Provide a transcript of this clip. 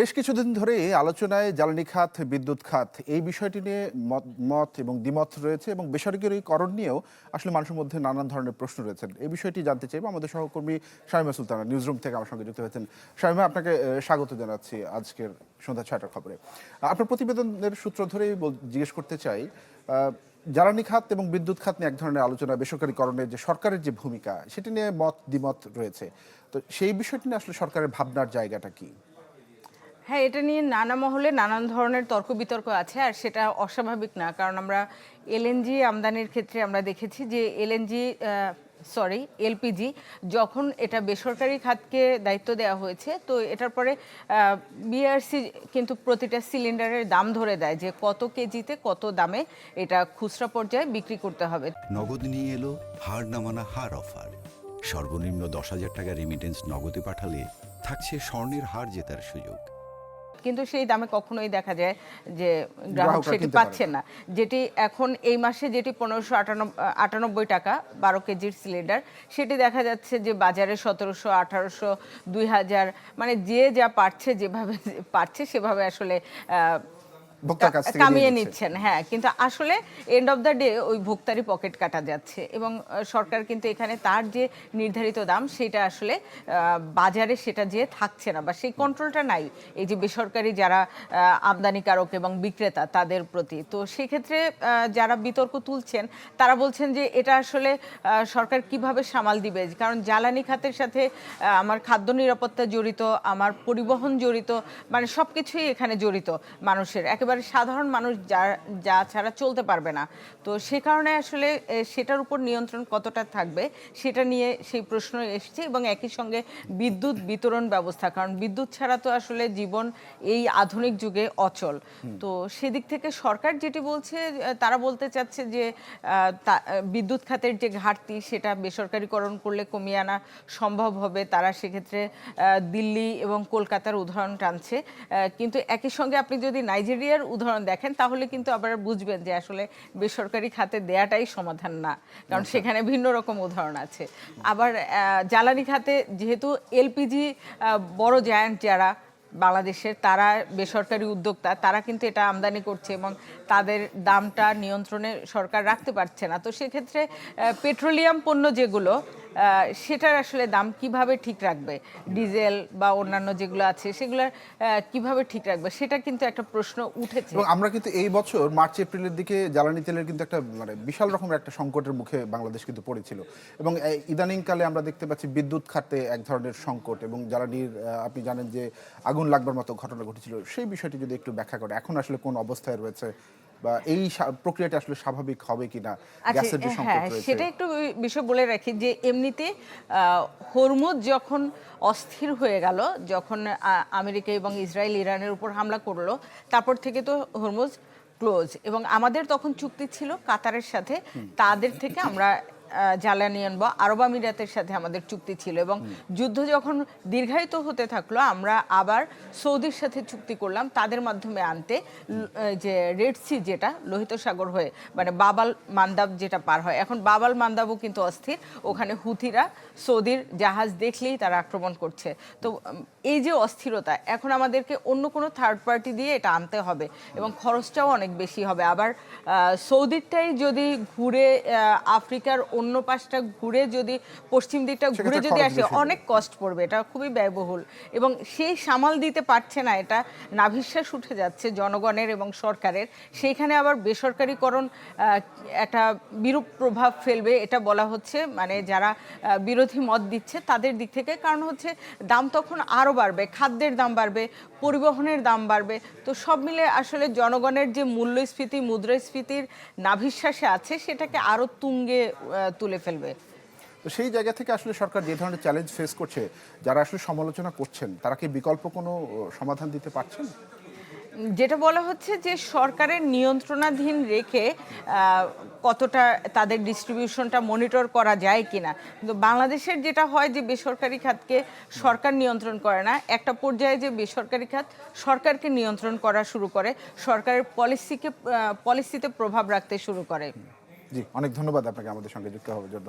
বেশ কিছুদিন ধরে আলোচনায় জ্বালানি খাত, বিদ্যুৎ খাত এই বিষয়টি নিয়ে মত এবং দ্বিমত রয়েছে এবং বেসরকারিকরণ নিয়েও আসলে মানুষের মধ্যে নানান ধরনের প্রশ্ন রয়েছে। এই বিষয়টি জানতে চাইবো। আমাদের সহকর্মী শামিমা সুলতানা নিউজ রুম থেকে আমার সঙ্গে যুক্ত হয়েছেন। শামিমা, আপনাকে স্বাগত জানাচ্ছি আজকের সন্ধ্যা ৬টার খবরে। আপনার প্রতিবেদনের সূত্র ধরেই জিজ্ঞেস করতে চাই, জ্বালানি খাত এবং বিদ্যুৎ খাত নিয়ে এক ধরনের আলোচনা, বেসরকারিকরণের যে সরকারের যে ভূমিকা সেটি নিয়ে মত দ্বিমত রয়েছে। তো সেই বিষয়টি নিয়ে আসলে সরকারের ভাবনার জায়গাটা কি? হ্যাঁ, এটা নিয়ে নানা মহলে নানান ধরনের তর্ক বিতর্ক আছে, আর সেটা অস্বাভাবিক না। কারণ আমরা এলএনজি আমদানির ক্ষেত্রে আমরা দেখেছি যে এলপিজি যখন এটা বেসরকারি খাতকে দায়িত্ব দেওয়া হয়েছে, তো এটার পরে বিআরসি কিন্তু প্রতিটা সিলিন্ডারের দাম ধরে দেয় যে কত কেজিতে কত দামে এটা খুচরা পর্যায়ে বিক্রি করতে হবে। নগদ নিয়ে এলো হার না মানা হার অফার। সর্বনিম্ন 10,000 টাকা রেমিটেন্স নগদে পাঠালে থাকছে স্বর্ণের হার জেতার সুযোগ। কিন্তু সেই দামে কখনোই দেখা যায় যে গ্রাহক গ্রাহকরা সেটি কিনতে পাচ্ছে না। যেটি এখন এই মাসে যেটি 1598 টাকা 12 কেজির সিলিন্ডার, সেটি দেখা যাচ্ছে যে বাজারে 1700, 1800, 2000, মানে যে যা পারছে, যেভাবে পারছে সেভাবে আসলে ভোক্তার কাছ থেকে কামিয়ে নিয়ে নিচ্ছেন। হ্যাঁ, কিন্তু আসলে এন্ড অফ দ্য ডে ওই ভোক্তারই পকেট কাটা যাচ্ছে এবং সরকার কিন্তু এখানে তার যে নির্ধারিত দাম সেটা আসলে বাজারে সেটা যে থাকছে না, বা সেই কন্ট্রোলটা নাই এই যে বেসরকারি যারা আমদানিকারক এবং বিক্রেতা তাদের প্রতি। তো সেক্ষেত্রে যারা বিতর্ক তুলছেন তারা বলছেন যে এটা আসলে সরকার কিভাবে সামাল দিবে, কারণ জ্বালানি খাতের সাথে আমার খাদ্য নিরাপত্তা জড়িত, আমার পরিবহন জড়িত, মানে সব কিছুই এখানে জড়িত মানুষের। একেবারে সাধারণ মানুষ যা ছাড়া চলতে পারবে না। তো সে কারণে আসলে সেটার উপর নিয়ন্ত্রণ কতটা থাকবে সেটা নিয়ে সেই প্রশ্ন এসেছে। এবং একই সঙ্গে বিদ্যুৎ বিতরণ ব্যবস্থা, কারণ বিদ্যুৎ ছাড়া তো আসলে জীবন এই আধুনিক যুগে অচল। তো সেদিক থেকে সরকার যেটি বলছে, তারা বলতে চাচ্ছে যে বিদ্যুৎ খাতের যে ঘাটতি সেটা বেসরকারিকরণ করলে কমিয়ে আনা সম্ভব হবে। তারা সেক্ষেত্রে দিল্লি এবং কলকাতার উদাহরণ টানছে। কিন্তু একই সঙ্গে আপনি যদি নাইজেরিয়ার উদাহরণ দেখেন তাহলে কিন্তু আবার বুঝবেন যে আসলে বেসরকারি খাতে দেয়াটাই সমাধান না, কারণ সেখানে ভিন্ন রকম উদাহরণ আছে। আবার জ্বালানি খাতে যেহেতু এলপিজি বড় জায়ান্ট যারা বাংলাদেশের, তারা বেসরকারি উদ্যোক্তা, তারা কিন্তু এটা আমদানি করছে এবং তাদের দামটা নিয়ন্ত্রণে সরকার রাখতে পারছে না। তো সেক্ষেত্রে পেট্রোলিয়াম পণ্য যেগুলো, সেটার আসলে দাম কিভাবে ঠিক রাখবে, ডিজেল বা অন্যান্য যেগুলো আছে সেগুলো কিভাবে ঠিক রাখবে, সেটা কিন্তু একটা প্রশ্ন উঠেছে। এবং আমরা কিন্তু এই বছর মার্চ এপ্রিলের দিকে জ্বালানি তেলের কিন্তু একটা বিশাল রকমের একটা সংকটের মুখে বাংলাদেশ কিন্তু পড়েছিল। এবং ইদানিংকালে আমরা দেখতে পাচ্ছি বিদ্যুৎ খাতে এক ধরনের সংকট এবং জ্বালানির আপনি জানেন যে আগুন লাগবার মতো ঘটনা ঘটেছিল। সেই বিষয়টি যদি একটু ব্যাখ্যা করে, এখন আসলে কোন অবস্থায় রয়েছে বা এই প্রক্রিয়াটা আসলে স্বাভাবিক হবে কিনা, গ্যাসের যে সংকট হ্যাঁ, রয়েছে। সেটা একটু বিষয় বলে রাখি যে এমনিতে হরমুজ যখন অস্থির হয়ে গেল, যখন আমেরিকা এবং ইসরায়েল ইরানের উপর হামলা করলো, তারপর থেকে তো হরমুজ ক্লোজ। এবং আমাদের তখন চুক্তি ছিল কাতারের সাথে, তাদের থেকে আমরা জ্বালানি আনবো। আরব আমিরাতের সাথে আমাদের চুক্তি ছিল এবং যুদ্ধ যখন দীর্ঘায়িত হতে থাকলো, আমরা আবার সৌদির সাথে চুক্তি করলাম তাদের মাধ্যমে আনতে, যে রেড সি যেটা লোহিত সাগর হয়ে, মানে বাবাল মান্দাব যেটা পার হয়। এখন বাবাল মান্দাবও কিন্তু অস্থির, ওখানে হুথিরা সৌদির জাহাজ দেখলেই তারা আক্রমণ করছে। তো এই যে অস্থিরতা, এখন আমাদেরকে অন্য কোনো থার্ড পার্টি দিয়ে এটা আনতে হবে এবং খরচটাও অনেক বেশি হবে। আবার সৌদিরটাই যদি ঘুরে আফ্রিকার অন্য পাশটা ঘুরে, যদি পশ্চিম দিকটা ঘুরে যদি আসে, অনেক কস্ট পড়বে, এটা খুবই ব্যয়বহুল এবং সেই সামাল দিতে পারছে না। এটা নাভিশ্বাস উঠে যাচ্ছে জনগণের এবং সরকারের। সেইখানে আবার বেসরকারিকরণ একটা বিরূপ প্রভাব ফেলবে, এটা বলা হচ্ছে, মানে যারা বিরোধী মত দিচ্ছে তাদের দিক থেকে। কারণ হচ্ছে দাম তখন আরও বাড়বে, খাদ্যের দাম বাড়বে, পরিবহনের দাম বাড়বে। তো সব মিলে আসলে জনগণের যে মূল্যস্ফীতি, মুদ্রাস্ফীতির নাভিশ্বাসে আছে, সেটাকে আরও তুঙ্গে তুলে ফেলবে। তো সেই জায়গা থেকে আসলে সরকার যে ধরনের চ্যালেঞ্জ ফেস করছে, যারা আসলে সমালোচনা করছেন তারা কি বিকল্প কোনো সমাধান দিতে পারছেন? যেটা বলা হচ্ছে যে সরকারের নিয়ন্ত্রণাধীন রেখে কতটা তাদের ডিস্ট্রিবিউশনটা মনিটর করা যায় কিনা। কিন্তু বাংলাদেশের যেটা হয় যে বেসরকারি খাতকে সরকার নিয়ন্ত্রণ করে না, একটা পর্যায়ে যে বেসরকারি খাত সরকারকে নিয়ন্ত্রণ করা শুরু করে, সরকারের পলিসিতে প্রভাব রাখতে শুরু করে। জি, অনেক ধন্যবাদ আপনাকে আমাদের সঙ্গে যুক্ত হওয়ার জন্য।